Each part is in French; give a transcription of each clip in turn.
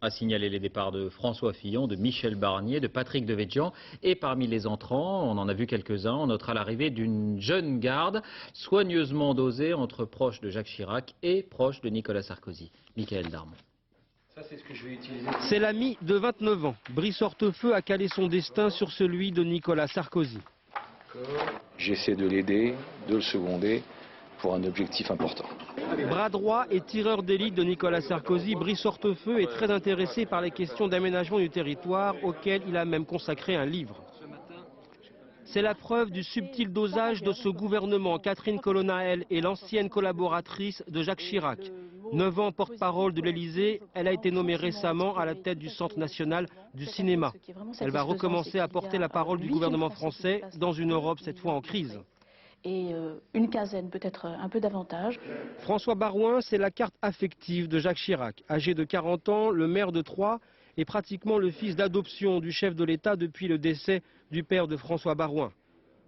A signalé les départs de François Fillon, de Michel Barnier, de Patrick Devedjian. Et parmi les entrants, on en a vu quelques-uns, on notera l'arrivée d'une jeune garde soigneusement dosée entre proches de Jacques Chirac et proches de Nicolas Sarkozy. Michael Darmon. C'est l'ami de 29 ans. Brice Hortefeux a calé son destin sur celui de Nicolas Sarkozy. J'essaie de l'aider, de le seconder pour un objectif important. Bras droit et tireur d'élite de Nicolas Sarkozy, Brice Hortefeux est très intéressé par les questions d'aménagement du territoire auxquelles il a même consacré un livre. C'est la preuve du subtil dosage de ce gouvernement. Catherine Colonna, elle, est l'ancienne collaboratrice de Jacques Chirac. 9 ans porte-parole de l'Élysée, elle a été nommée récemment à la tête du Centre national du cinéma. Elle va recommencer à porter la parole du gouvernement français dans une Europe cette fois en crise. Et une quinzaine, peut-être un peu davantage. François Baroin, c'est la carte affective de Jacques Chirac. Âgé de 40 ans, le maire de Troyes est pratiquement le fils d'adoption du chef de l'État depuis le décès du père de François Baroin.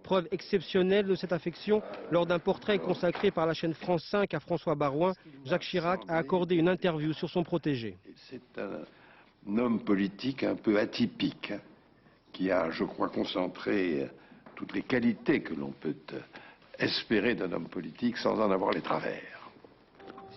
Preuve exceptionnelle de cette affection, lors d'un portrait consacré par la chaîne France 5 à François Baroin, Jacques Chirac a accordé une interview sur son protégé. C'est un homme politique un peu atypique, qui a, je crois, concentré toutes les qualités que l'on peut espérer d'un homme politique sans en avoir les travers.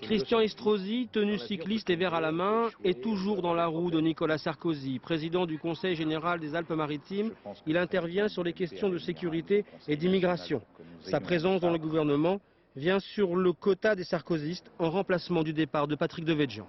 Christian Estrosi, tenue cycliste et verre à la main, est toujours dans la roue de Nicolas Sarkozy. Président du Conseil général des Alpes-Maritimes, il intervient sur les questions de sécurité et d'immigration. Sa présence dans le gouvernement vient sur le quota des sarkozystes en remplacement du départ de Patrick Devedjian.